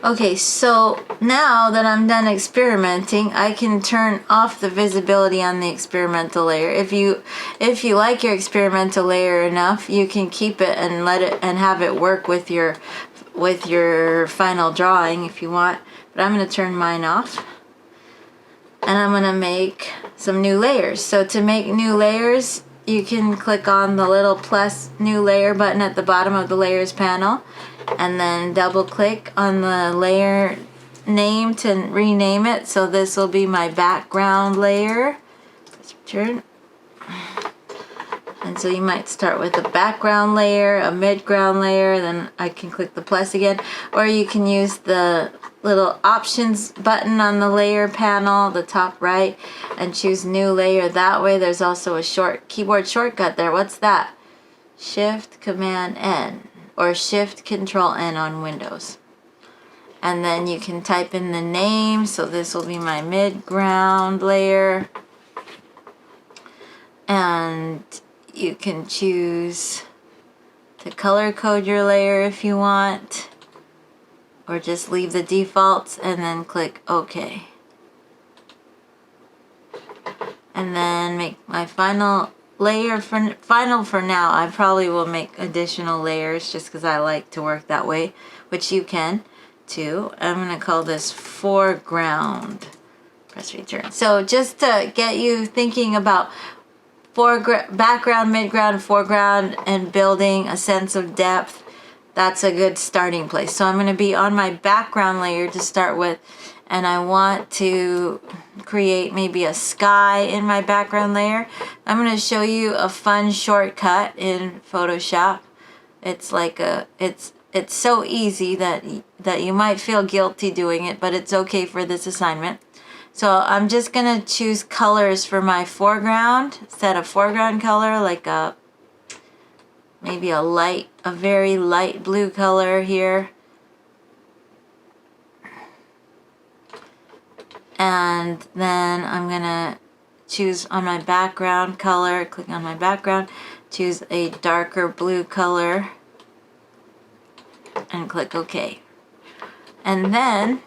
Okay, so now that I'm done experimenting, I can turn off the visibility on the experimental layer. If you like your experimental layer enough, you can keep it and let it and have it work with your final drawing if you want. But I'm going to turn mine off. And I'm going to make some new layers. So to make new layers, you can click on the little plus new layer button at the bottom of the layers panel, and then double click on the layer name to rename it. So this will be my background layer. Turn. And so you might start with a background layer, a mid-ground layer, then I can click the plus again, or you can use the little options button on the layer panel, the top right, and choose new layer. That way there's also a keyboard shortcut there. What's that? Shift Command N or Shift Control N on Windows. And then you can type in the name. So this will be my mid-ground layer. And you can choose to color code your layer if you want, or just leave the defaults and then click OK. And then make my final layer for now. I probably will make additional layers just because I like to work that way, which you can too. I'm going to call this Foreground. Press return. So just to get you thinking about background, midground, foreground, and building a sense of depth, that's a good starting place. So I'm going to be on my background layer to start with, and I want to create maybe a sky in my background layer. I'm going to show you a fun shortcut in Photoshop. It's like it's so easy that you might feel guilty doing it, but it's okay for this assignment. So I'm just going to choose colors for my foreground, set a foreground color like maybe a very light blue color here. And then I'm going to choose on my background color, click on my background, choose a darker blue color, and click OK. And then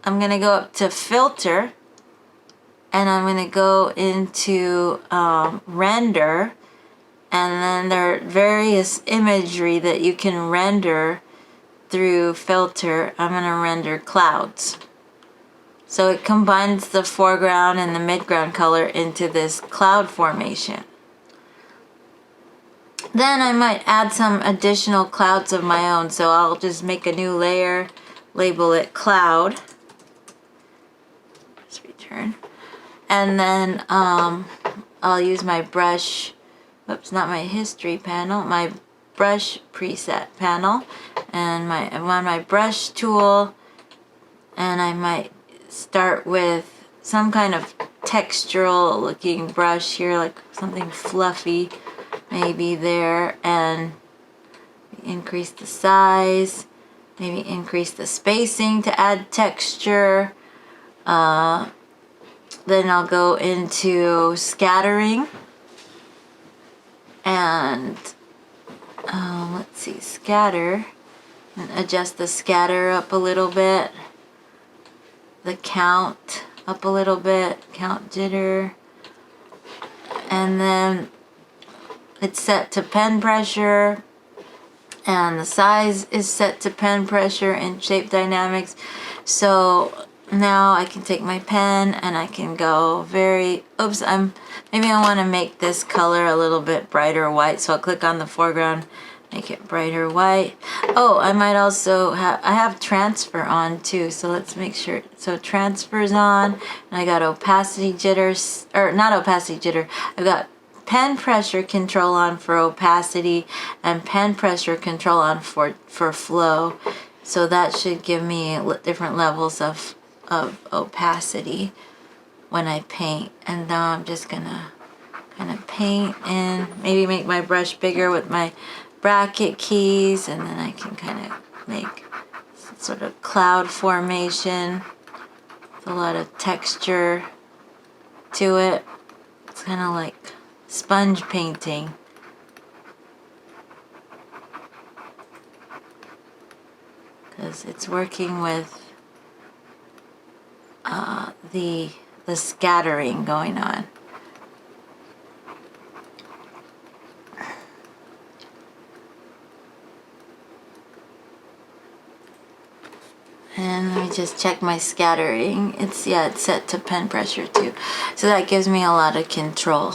I'm going to go up to Filter, and I'm going to go into Render, and then there are various imagery that you can render through Filter. I'm going to render clouds. So it combines the foreground and the midground color into this cloud formation. Then I might add some additional clouds of my own, so I'll just make a new layer, label it Cloud. And then I'll use my brush, oops, not my history panel, my brush preset panel, and I'm on my brush tool, and I might start with some kind of textural looking brush here, like something fluffy maybe there, and increase the size, maybe increase the spacing to add texture. Then I'll go into scattering, and let's see, scatter, and adjust the scatter up a little bit, the count up a little bit, count jitter, and then it's set to pen pressure, and the size is set to pen pressure in shape dynamics. So now I can take my pen and I can go maybe I want to make this color a little bit brighter white, so I'll click on the foreground, make it brighter white. Oh, I might also I have transfer on too, so let's make sure. So transfer's on, and I got opacity jitters, or not opacity jitter, I've got pen pressure control on for opacity and pen pressure control on for flow. So that should give me different levels of opacity when I paint. And now I'm just gonna kind of paint and maybe make my brush bigger with my bracket keys, and then I can kind of make some sort of cloud formation with a lot of texture to it. It's kind of like sponge painting. because it's working with the scattering going on. And let me just check my scattering. It's set to pen pressure too. So that gives me a lot of control.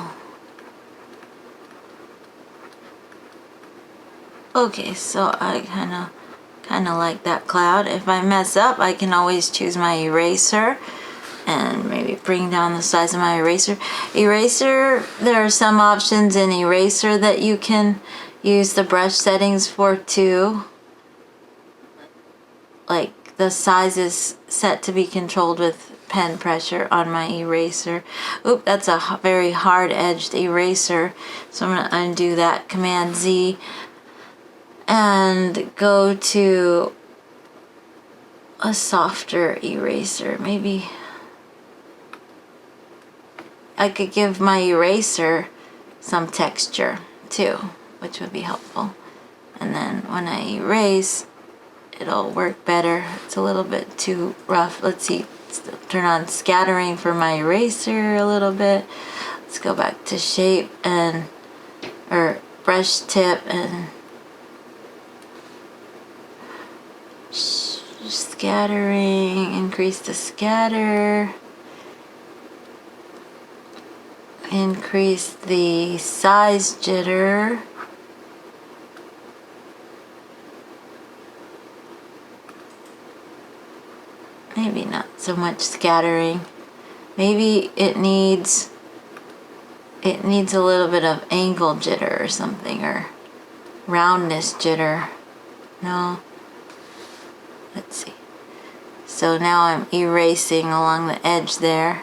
Okay, so I kind of like that cloud. If I mess up, I can always choose my eraser and maybe bring down the size of my eraser. There are some options in eraser that you can use the brush settings for too. Like the size is set to be controlled with pen pressure on my eraser. Oop, that's a very hard-edged eraser. So I'm going to undo that, Command Z, and go to a softer eraser. Maybe I could give my eraser some texture too, which would be helpful. And then when I erase, it'll work better. It's a little bit too rough. Let's see, turn on scattering for my eraser a little bit. Let's go back to shape or brush tip and scattering, increase the scatter, increase the size jitter. Maybe not so much scattering. Maybe it needs a little bit of angle jitter or something, or roundness jitter. No. Let's see. So now I'm erasing along the edge there.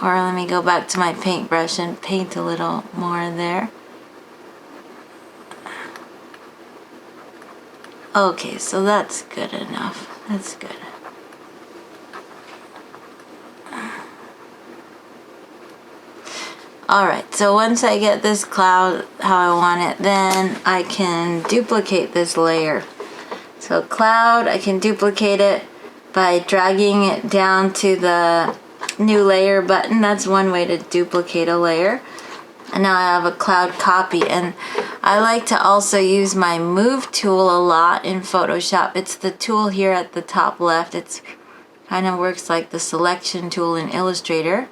Or let me go back to my paintbrush and paint a little more there. Okay, so that's good enough. That's good. Alright, so once I get this cloud how I want it, then I can duplicate this layer. So cloud, I can duplicate it by dragging it down to the new layer button. That's one way to duplicate a layer. And now I have a cloud copy, and I like to also use my move tool a lot in Photoshop. It's the tool here at the top left. It's kind of works like the selection tool in Illustrator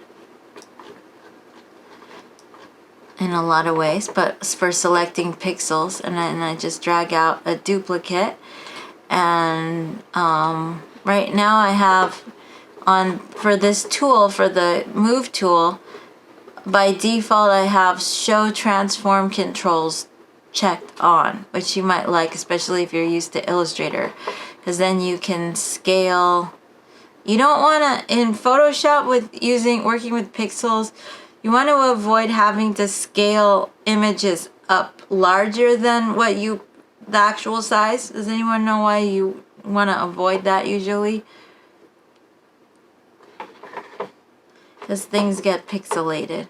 in a lot of ways, but it's for selecting pixels. And I just drag out a duplicate, and right now I have for this tool, for the move tool, by default I have show transform controls checked on, which you might like, especially if you're used to Illustrator, because then you can scale. You don't want to, in Photoshop with working with pixels, you want to avoid having to scale images up larger than the actual size. Does anyone know why you want to avoid that usually? Because things get pixelated.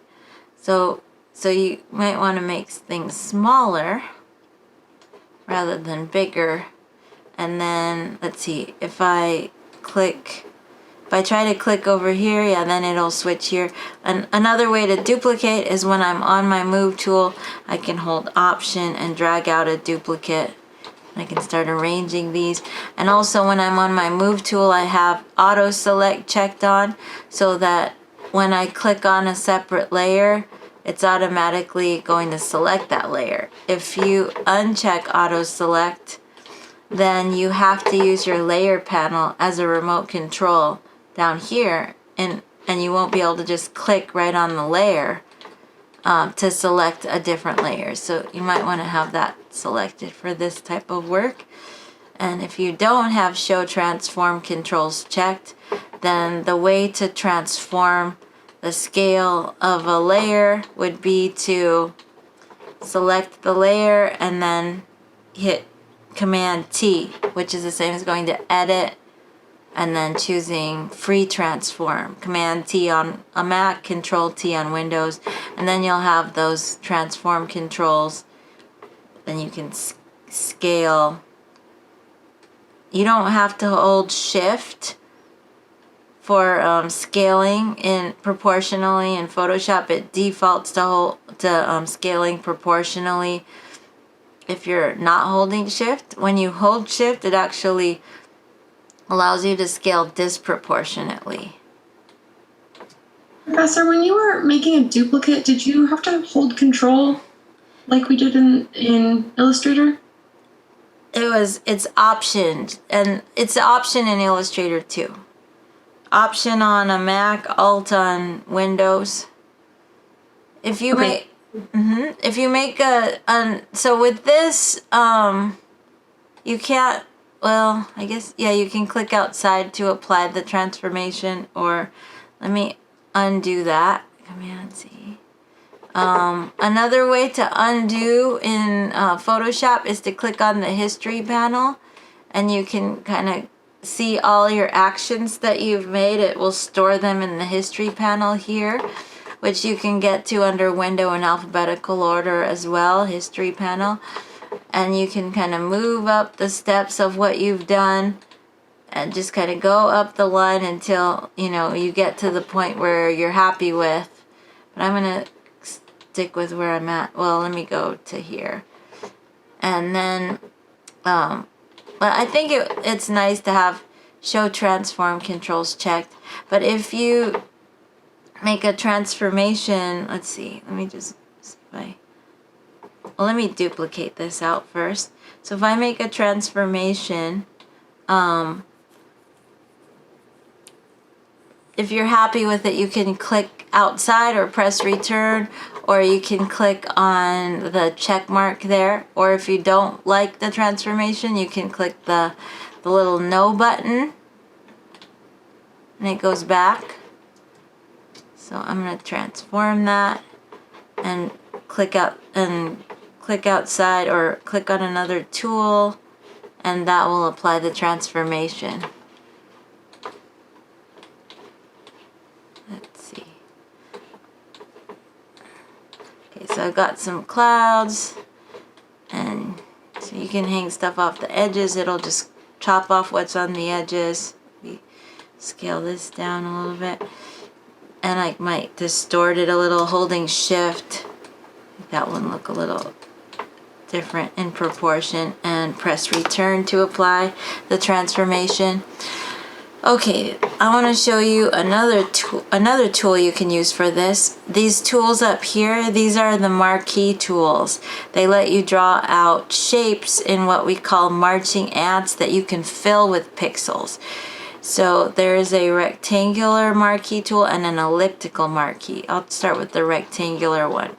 So you might want to make things smaller rather than bigger. And then, let's see, if I try to click over here, yeah, then it'll switch here. And another way to duplicate is when I'm on my move tool, I can hold Option and drag out a duplicate. I can start arranging these. And also when I'm on my move tool, I have auto select checked on, so that when I click on a separate layer, it's automatically going to select that layer. If you uncheck auto select, then you have to use your layer panel as a remote control down here, and you won't be able to just click right on the layer to select a different layer. So you might want to have that selected for this type of work. And if you don't have show transform controls checked, then the way to transform the scale of a layer would be to select the layer and then hit Command T, which is the same as going to edit and then choosing free transform. Command T on a Mac, Control T on Windows, and then you'll have those transform controls then you can scale. You don't have to hold shift for scaling in proportionally. In Photoshop, it defaults to scaling proportionally if you're not holding shift. When you hold shift, it actually allows you to scale disproportionately. Professor, when you were making a duplicate, did you have to hold control like we did in Illustrator? It's optioned, and it's an option in Illustrator too. Option on a Mac, Alt on Windows. If you Okay. if you make so with this, you can't, well, I guess, yeah, you can click outside to apply the transformation, or let me undo that. Command C. Another way to undo in Photoshop is to click on the history panel, and you can kind of see all your actions that you've made. It will store them in the history panel here, which you can get to under window in alphabetical order as well, history panel. And you can kind of move up the steps of what you've done and just kind of go up the line until, you know, you get to the point where you're happy with. But I'm going to stick with where I'm at. Well, let me go to here. And then, but I think it's nice to have show transform controls checked. But if you make a transformation, let's see, let me just see if I, well, let me duplicate this out first. So if I make a transformation, if you're happy with it, you can click outside or press return, or you can click on the check mark there. Or if you don't like the transformation, you can click the little no button, and it goes back. So I'm going to transform that and click outside, or click on another tool, and that will apply the transformation. Let's see. Okay, so I've got some clouds, and so you can hang stuff off the edges. It'll just chop off what's on the edges. We scale this down a little bit, and I might distort it a little holding shift. Make that one look a little different in proportion, and press return to apply the transformation. Okay, I want to show you another tool you can use for this. These tools up here, these are the marquee tools. They let you draw out shapes in what we call marching ants that you can fill with pixels. So there's a rectangular marquee tool and an elliptical marquee. I'll start with the rectangular one.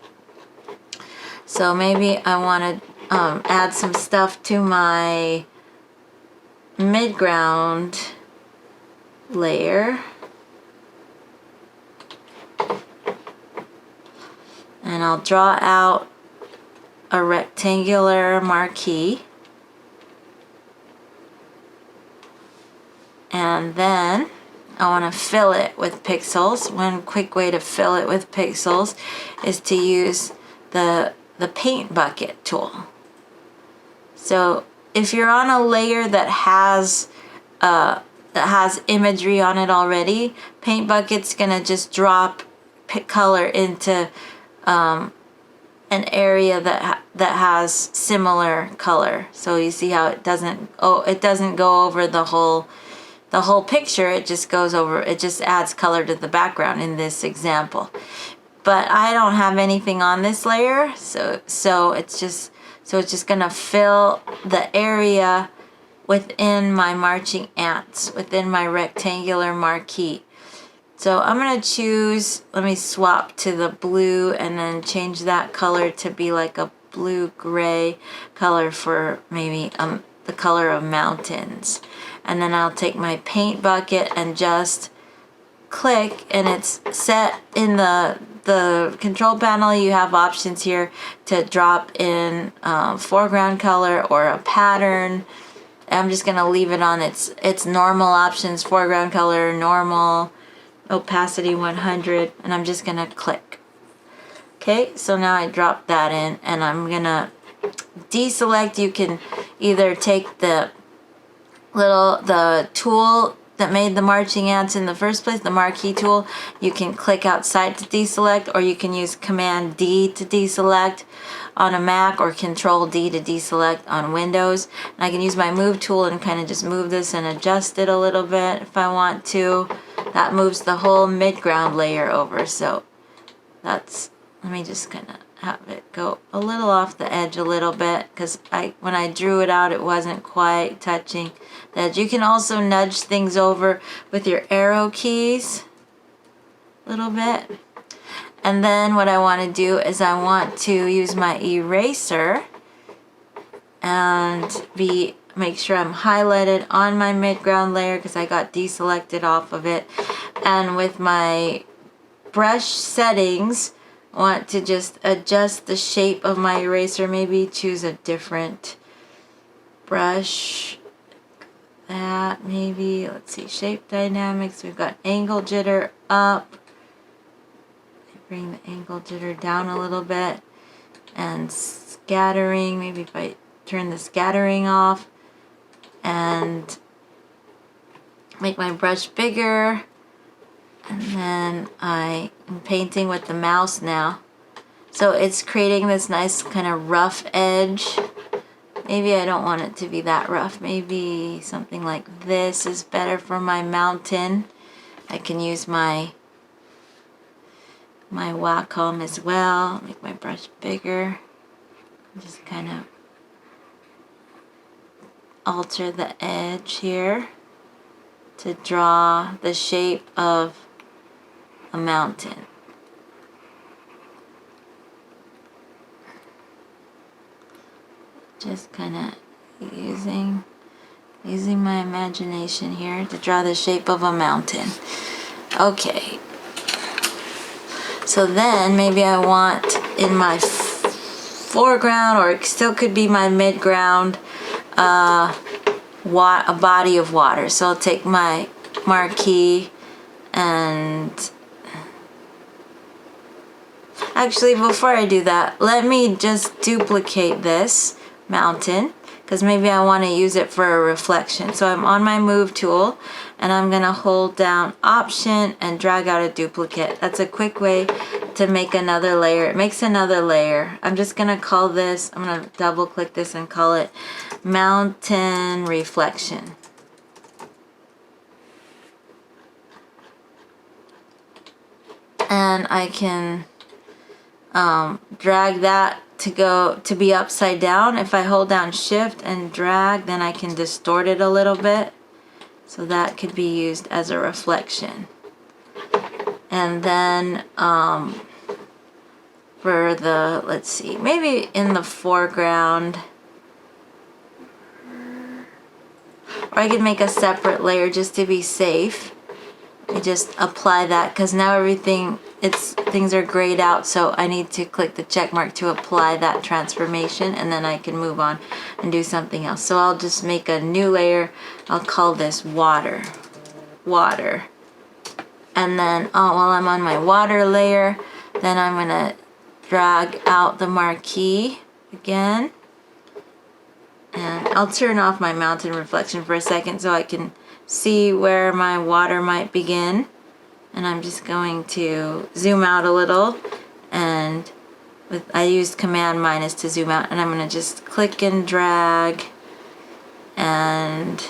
So maybe I want to add some stuff to my midground layer. And I'll draw out a rectangular marquee. And then I want to fill it with pixels. One quick way to fill it with pixels is to use the paint bucket tool. So if you're on a layer that has imagery on it already, paint bucket's gonna just drop color into an area that has similar color. So you see how it doesn't go over the whole picture. It just goes over. It just adds color to the background in this example. But I don't have anything on this layer, so it's just gonna fill the area within my marching ants, within my rectangular marquee. So I'm gonna choose, let me swap to the blue and then change that color to be like a blue-gray color for maybe the color of mountains. And then I'll take my paint bucket and just click, and it's set in the control panel. You have options here to drop in foreground color or a pattern. I'm just gonna leave it on its normal options, foreground color, normal, opacity 100, and I'm just gonna click. Okay, so now I dropped that in, and I'm gonna deselect, you can either take the tool that made the marching ants in the first place, the marquee tool. You can click outside to deselect, or you can use Command D to deselect on a Mac, or Control D to deselect on Windows. And I can use my move tool and kind of just move this and adjust it a little bit if I want to. That moves the whole midground layer over. So that's, let me just kind of have it go a little off the edge a little bit, because when I drew it out, it wasn't quite touching the edge. You can also nudge things over with your arrow keys a little bit. And then what I want to do is I want to use my eraser and make sure I'm highlighted on my midground layer, because I got deselected off of it. And with my brush settings, I want to just adjust the shape of my eraser, maybe choose a different brush. That maybe, let's see, shape dynamics, we've got angle jitter up. Bring the angle jitter down a little bit. And scattering, maybe if I turn the scattering off and make my brush bigger. And then I am painting with the mouse now. So it's creating this nice kind of rough edge. Maybe I don't want it to be that rough. Maybe something like this is better for my mountain. I can use my Wacom as well. Make my brush bigger. Just kind of alter the edge here to draw the shape of a mountain. Just kind of using my imagination here to draw the shape of a mountain. Okay. So then maybe I want in my foreground, or it still could be my midground, a body of water. So I'll take my marquee and actually, before I do that, let me just duplicate this mountain, because maybe I want to use it for a reflection. So I'm on my move tool and I'm going to hold down Option and drag out a duplicate. That's a quick way to make another layer. It makes another layer. I'm just going to call this, I'm going to double click this and call it Mountain Reflection. And I can drag that to be upside down. If I hold down Shift and drag, then I can distort it a little bit. So that could be used as a reflection. And then for the, let's see, maybe in the foreground, or I could make a separate layer just to be safe. I just apply that, because now things are grayed out, so I need to click the check mark to apply that transformation, and then I can move on and do something else. So I'll just make a new layer. I'll call this water. And then while I'm on my water layer, then I'm going to drag out the marquee again. And I'll turn off my mountain reflection for a second so I can see where my water might begin. And I'm just going to zoom out a little, and I used Command minus to zoom out, and I'm going to just click and drag. And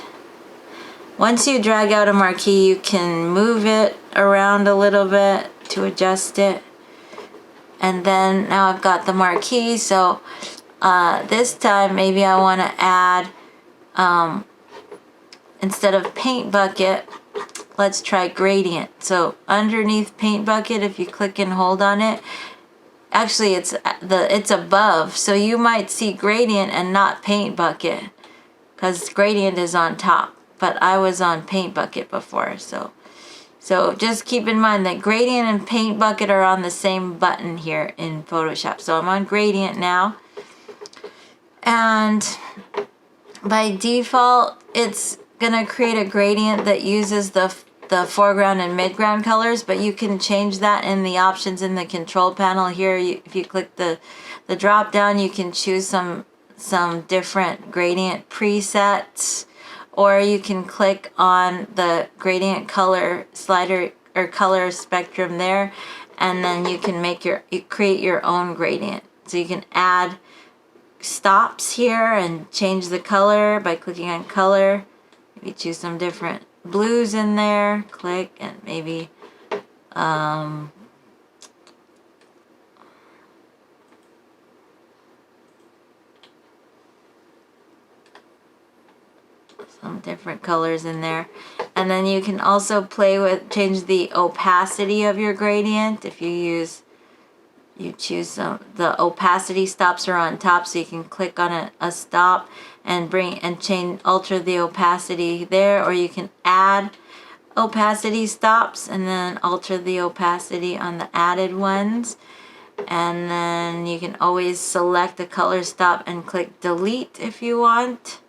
once you drag out a marquee, you can move it around a little bit to adjust it. And then now I've got the marquee, so this time maybe I want to add, instead of paint bucket, let's try gradient. So underneath paint bucket, if you click and hold on it, actually it's above, so you might see gradient and not paint bucket, because gradient is on top, but I was on paint bucket before. So just keep in mind that gradient and paint bucket are on the same button here in Photoshop. So I'm on gradient now, and by default it's gonna create a gradient that uses the foreground and midground colors, but you can change that in the options in the control panel here. If you click the drop down, you can choose some some different gradient presets, or you can click on the gradient color slider or color spectrum there, and then you can create your own gradient. So you can add stops here and change the color by clicking on color. Maybe choose some different blues in there, click, and maybe some different colors in there. And then you can also change the opacity of your gradient. If you choose the opacity stops are on top, so you can click on a stop and alter the opacity there, or you can add opacity stops and then alter the opacity on the added ones. And then you can always select a color stop and click delete if you want,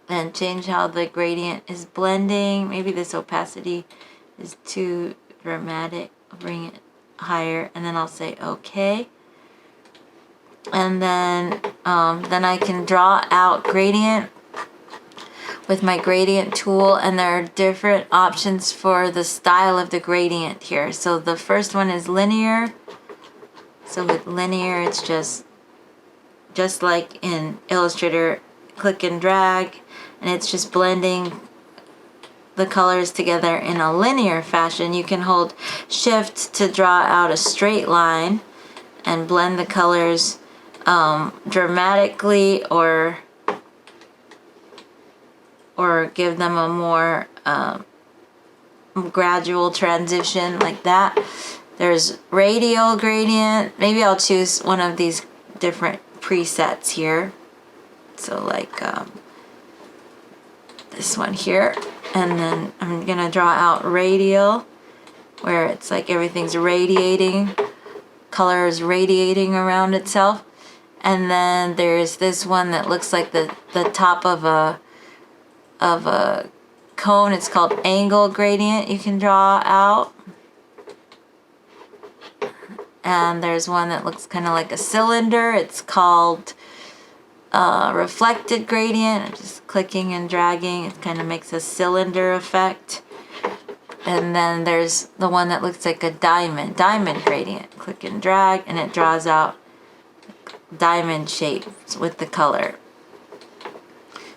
and change how the gradient is blending. Maybe this opacity is too dramatic. I'll bring it higher, and then I'll say okay. And then I can draw out gradient with my gradient tool, and there are different options for the style of the gradient here. So the first one is linear. So with linear, it's just like in Illustrator, click and drag, and it's just blending the colors together in a linear fashion. You can hold shift to draw out a straight line and blend the colors dramatically, or give them a more gradual transition like that. There's radial gradient. Maybe I'll choose one of these different presets here. So like this one here. And then I'm gonna draw out radial, where it's like everything's radiating, color is radiating around itself. And then there's this one that looks like the top of a cone. It's called angle gradient. You can draw out. And there's one that looks kind of like a cylinder. It's called reflected gradient. I'm just clicking and dragging. It kind of makes a cylinder effect. And then there's the one that looks like a diamond gradient. Click and drag, and it draws out diamond shapes with the color.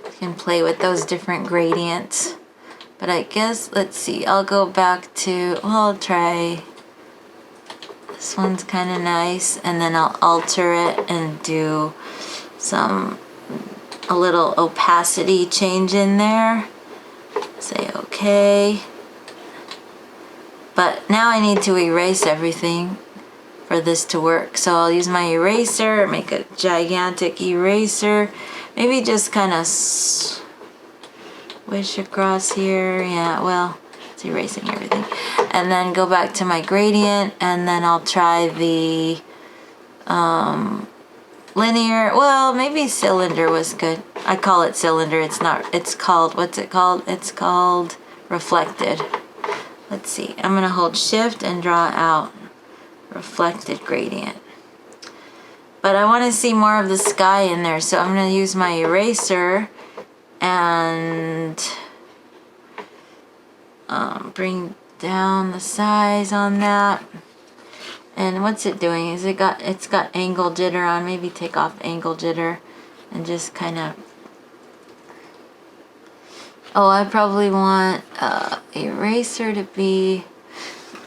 You can play with those different gradients. But I guess, let's see, I'll go back to, I'll try, this one's kind of nice, and then I'll alter it and do a little opacity change in there. Say okay. But now I need to erase everything for this to work. So I'll use my eraser, make a gigantic eraser. Maybe just kind of swish across here. Yeah, well, it's erasing everything. And then go back to my gradient, and then I'll try the linear. Well, maybe cylinder was good. I call it cylinder. It's not. It's called, what's it called? It's called reflected. Let's see. I'm going to hold shift and draw out reflected gradient. But I want to see more of the sky in there, so I'm going to use my eraser and bring down the size on that. And what's it doing? It's got angle jitter on. Maybe take off angle jitter and just kind of. Oh, I probably want eraser to be.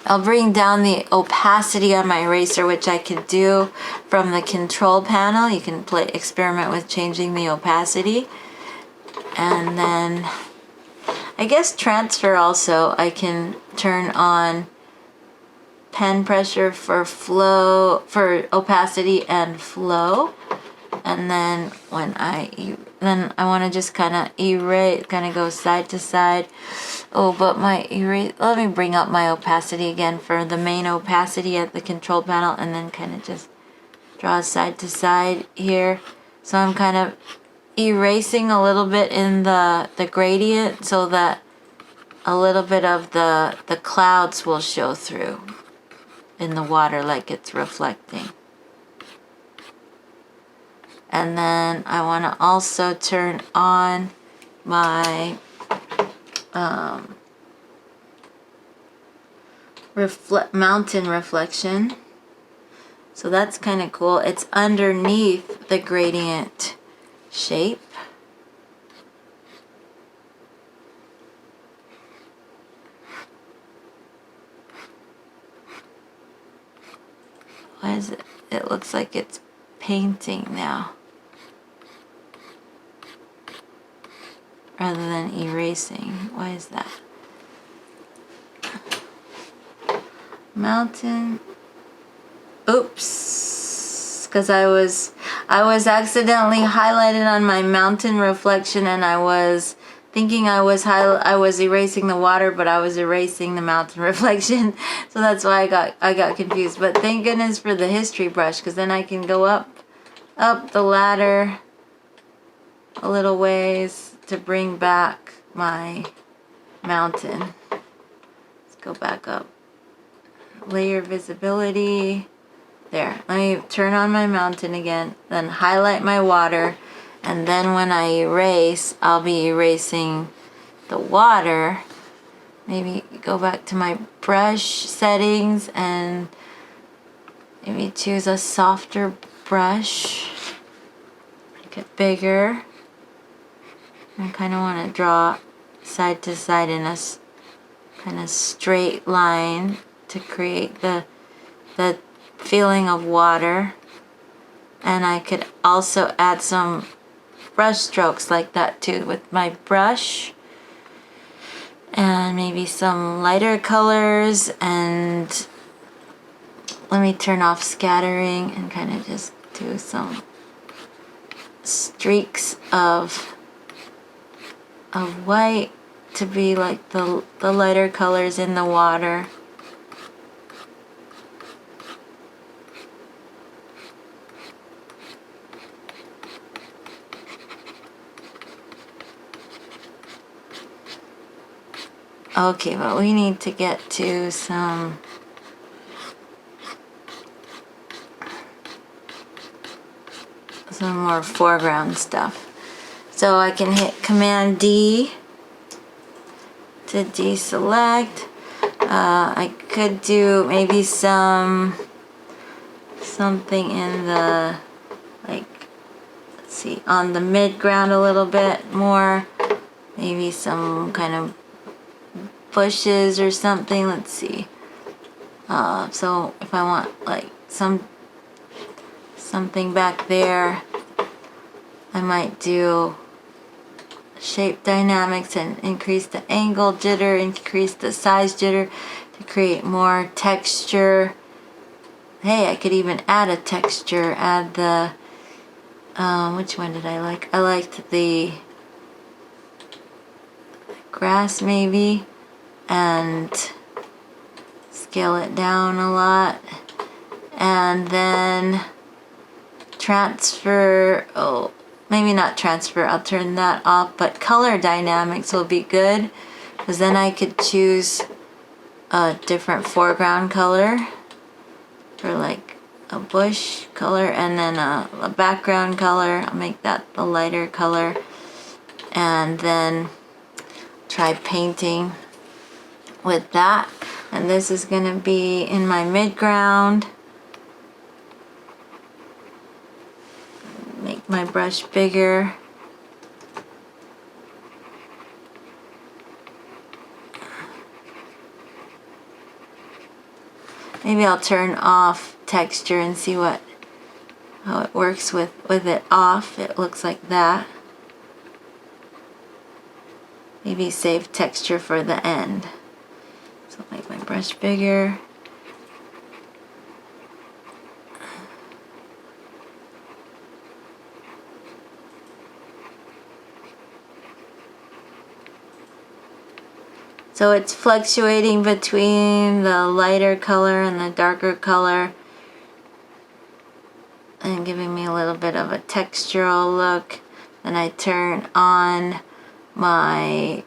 I'll bring down the opacity on my eraser, which I could do from the control panel. You can experiment with changing the opacity. And then I guess transfer also. I can turn on pen pressure for opacity and flow. And then I want to just kind of erase, kind of go side to side. Oh, but let me bring up my opacity again for the main opacity at the control panel, and then kind of just draw side to side here. So I'm kind of erasing a little bit in the gradient so that a little bit of the clouds will show through in the water like it's reflecting. And then I want to also turn on my mountain reflection. So that's kind of cool. It's underneath the gradient shape. Why is it? It looks like it's painting now, rather than erasing. Why is that? Mountain. Oops, because I was accidentally highlighted on my mountain reflection, and I was thinking I was erasing the water, but I was erasing the mountain reflection. So that's why I got confused. But thank goodness for the history brush, because then I can go up the ladder a little ways to bring back my mountain. Let's go back up. Layer visibility. There. Let me turn on my mountain again, then highlight my water, and then when I erase, I'll be erasing the water. Maybe go back to my brush settings and maybe choose a softer brush. Make it bigger. I kind of want to draw side to side in a kind of straight line to create the feeling of water. And I could also add some brush strokes like that too with my brush, and maybe some lighter colors. And let me turn off scattering and kind of just do some streaks of white to be like the lighter colors in the water. Okay, but we need to get to some more foreground stuff. So I can hit Command D to deselect. I could do maybe something in the, like, let's see, on the midground a little bit more. Maybe some kind of bushes or something. Let's see. So if I want like something back there, I might do shape dynamics and increase the angle jitter, increase the size jitter to create more texture. Hey, I could even add a texture, add the which one did I like? I liked the grass maybe, and scale it down a lot, and then transfer, maybe not transfer, I'll turn that off, but color dynamics will be good, because then I could choose a different foreground color for like a bush color, and then a background color. I'll make that the lighter color, and then try painting with that. And this is going to be in my midground. Make my brush bigger. Maybe I'll turn off texture and see how it works with it off. It looks like that. Maybe save texture for the end. So make my brush bigger. So it's fluctuating between the lighter color and the darker color, and giving me a little bit of a textural look. Then I turn on my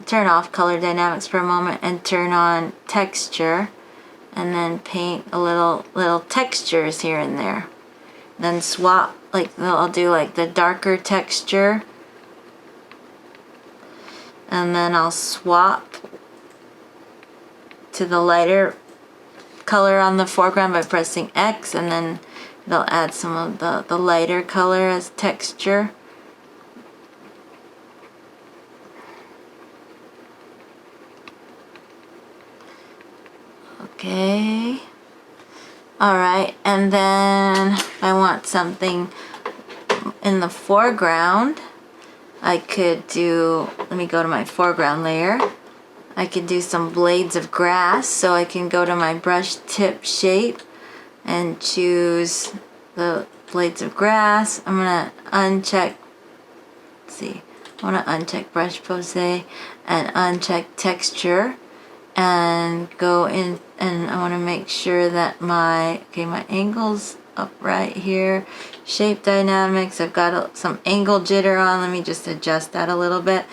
turn off color dynamics for a moment and turn on texture, and then paint a little textures here and there. then swap, like I'll do like the darker texture, and then I'll swap to the lighter color on the foreground by pressing X, and then it'll add some of the lighter color as texture. Okay. Alright, and then if I want something in the foreground, I could do, let me go to my foreground layer. I could do some blades of grass, so I can go to my brush tip shape and choose the blades of grass. I'm gonna uncheck, let's see, I wanna uncheck brush pose and uncheck texture, and go in, and I wanna make sure that my angle's up right here. Shape dynamics, I've got some angle jitter on. Let me just adjust that a little bit.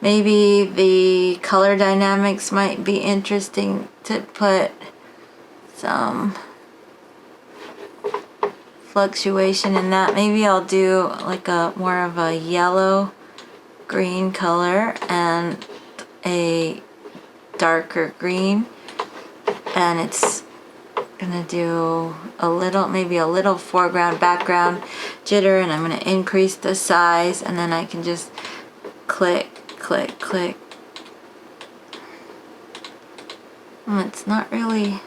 Maybe the color dynamics might be interesting to put some fluctuation in that. Maybe I'll do like a more of a yellow green color and a darker green, and it's gonna do a little, maybe a little foreground background jitter, and I'm gonna increase the size, and then I can just click. It's not really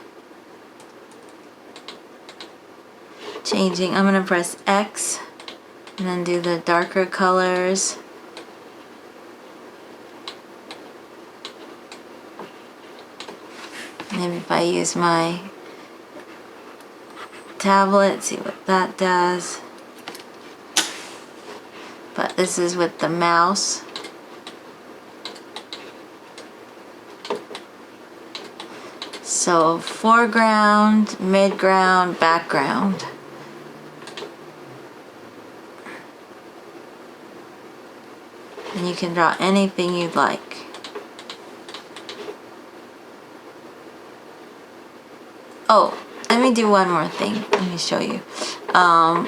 changing. I'm gonna press X and then do the darker colors. Maybe if I use my tablet, see what that does. But this is with the mouse. So foreground, midground, background. And you can draw anything you'd like. Oh, let me do one more thing. Let me show you. So I'm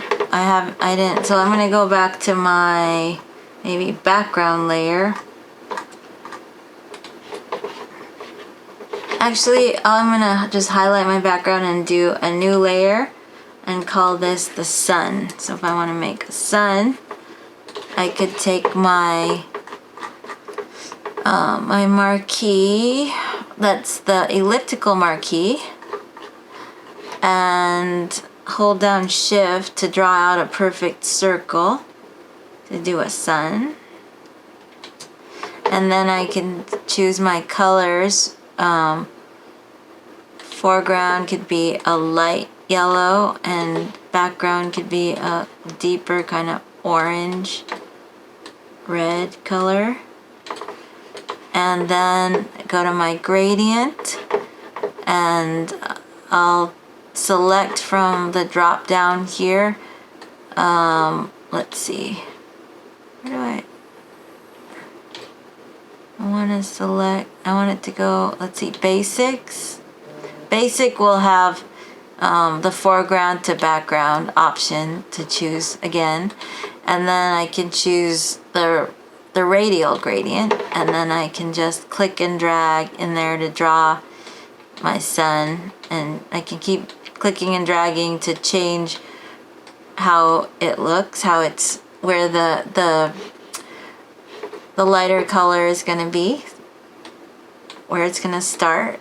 gonna go back to my maybe background layer. Actually, I'm gonna just highlight my background and do a new layer and call this the sun. So if I want to make a sun, I could take my my marquee, that's the elliptical marquee, and hold down shift to draw out a perfect circle to do a sun. And then I can choose my colors. Foreground could be a light yellow and background could be a deeper kind of orange red color. And then go to my gradient, and I'll select from the drop down here. Let's see, where do I want to select, I want it to go, let's see, basics. Basic will have the foreground to background option to choose again, and then I can choose the radial gradient, and then I can just click and drag in there to draw my sun, and I can keep clicking and dragging to change how it looks, how it's, where the lighter color is going to be, where it's going to start,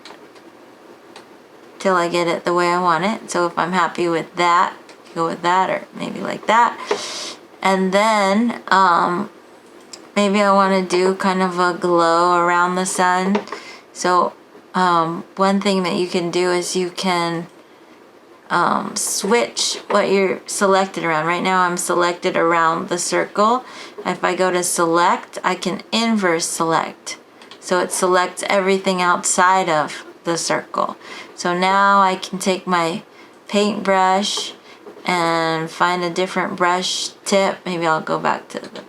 till I get it the way I want it. So if I'm happy with that, go with that, or maybe like that. And then maybe I want to do kind of a glow around the sun. So one thing that you can do is you can switch what you're selected around. Right now I'm selected around the circle. If I go to select, I can inverse select. So it selects everything outside of the circle. So now I can take my paintbrush and find a different brush tip. Maybe I'll go back to the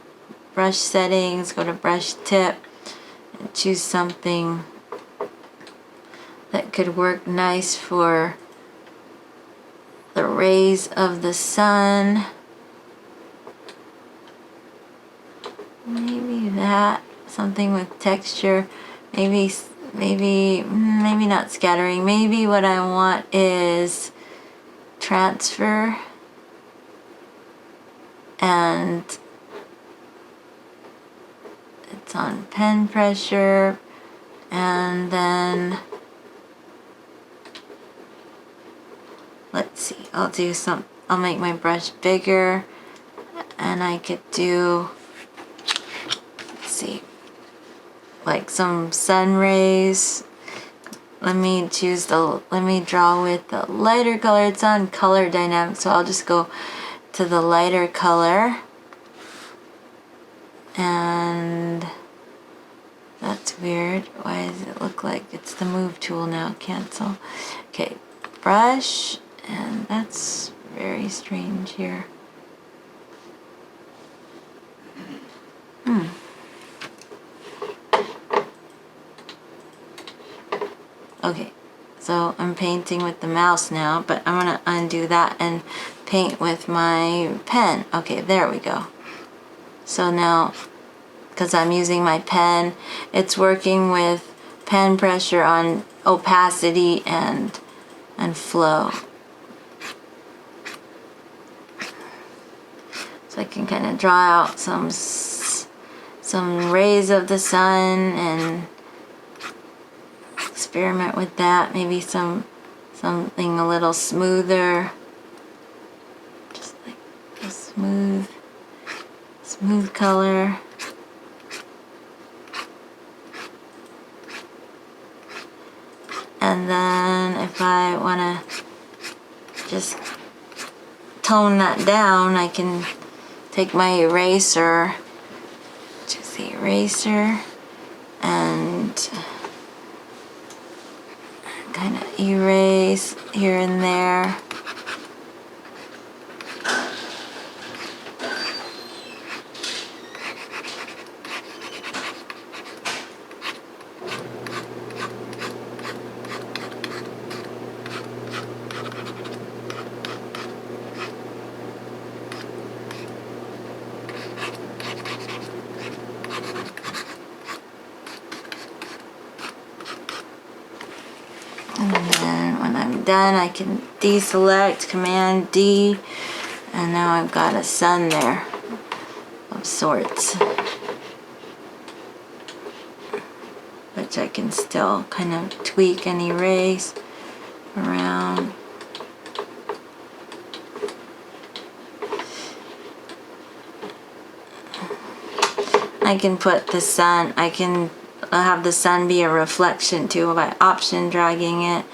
brush settings, go to brush tip, and choose something that could work nice for the rays of the sun. Maybe that, something with texture. Maybe not scattering. Maybe what I want is transfer, and it's on pen pressure, and then let's see, I'll make my brush bigger, and I could do, let's see, like some sun rays. Let me draw with the lighter color. It's on color dynamics, so I'll just go to the lighter color. And that's weird. Why does it look like it's the move tool now? Cancel. Okay, brush, and that's very strange here. Okay, so I'm painting with the mouse now, but I'm gonna undo that and paint with my pen. Okay, there we go. So now, because I'm using my pen, it's working with pen pressure on opacity and flow. So I can kind of draw out some rays of the sun and experiment with that. Maybe something a little smoother, just like a smooth color. And then if I want to just tone that down, I can take my eraser, just the eraser, and kind of erase here and there. And then when I'm done, I can deselect, Command D, and now I've got a sun there of sorts, which I can still kind of tweak and erase around. I can put the sun, I'll have the sun be a reflection too by option dragging it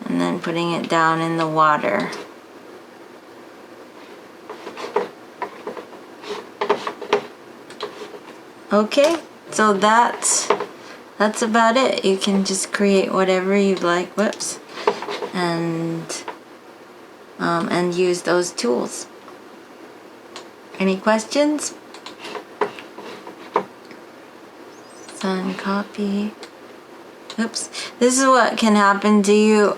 and then putting it down in the water. Okay, so that's about it. You can just create whatever you'd like, whoops, and use those tools. Any questions? Sun copy. Oops. This is what can happen to you.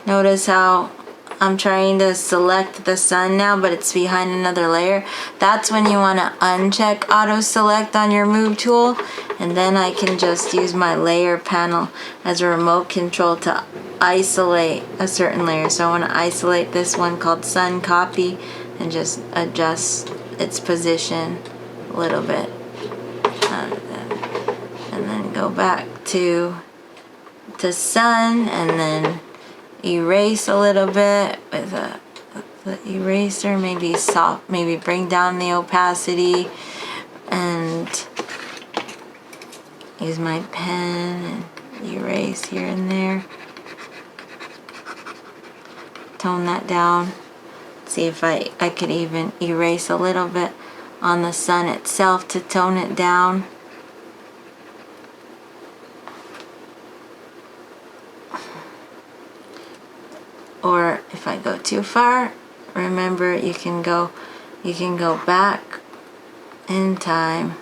Notice how I'm trying to select the sun now, but it's behind another layer. That's when you want to uncheck auto select on your move tool, and then I can just use my layer panel as a remote control to isolate a certain layer. So I want to isolate this one called sun copy and just adjust its position a little bit. And then go back to the sun, and then erase a little bit with the eraser, maybe bring down the opacity, and use my pen and erase here and there. Tone that down. See if I could even erase a little bit on the sun itself to tone it down. Or if I go too far, remember you can go back in time.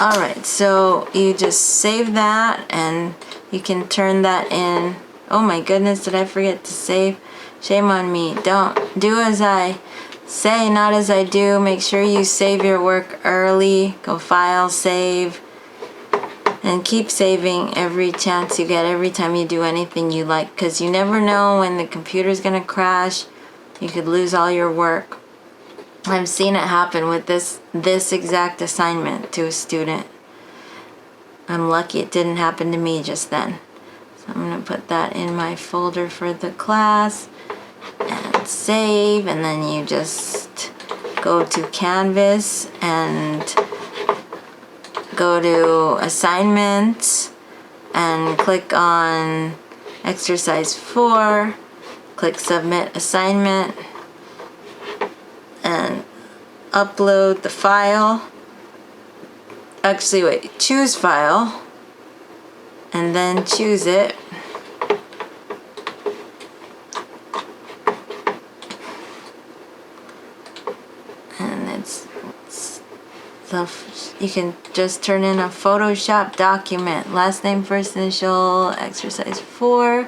Alright, so you just save that and you can turn that in. Oh my goodness, did I forget to save? Shame on me. Don't do as I say, not as I do. Make sure you save your work early. Go file, save, and keep saving every chance you get, every time you do anything you like, because you never know when the computer's gonna crash. You could lose all your work. I've seen it happen with this exact assignment to a student. I'm lucky it didn't happen to me just then. So I'm gonna put that in my folder for the class and save, and then you just go to Canvas and go to assignments and click on exercise 4, click submit assignment, and upload the file. Actually, wait, choose file, and then choose it. And you can just turn in a Photoshop document, last name, first initial, exercise 4,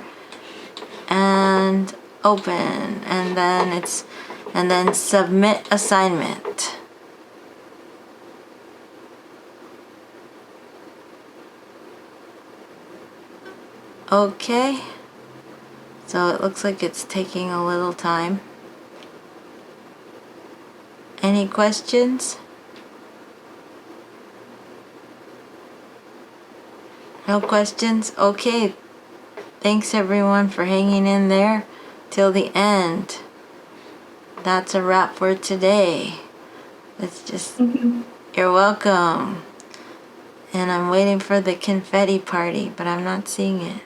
and open, and then submit assignment. Okay, so it looks like it's taking a little time. Any questions? No questions? Okay. Thanks everyone for hanging in there till the end. That's a wrap for today. Let's just... You're welcome. And I'm waiting for the confetti party, but I'm not seeing it.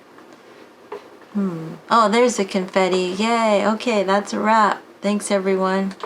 Oh, there's the confetti. Yay. Okay, that's a wrap. Thanks everyone.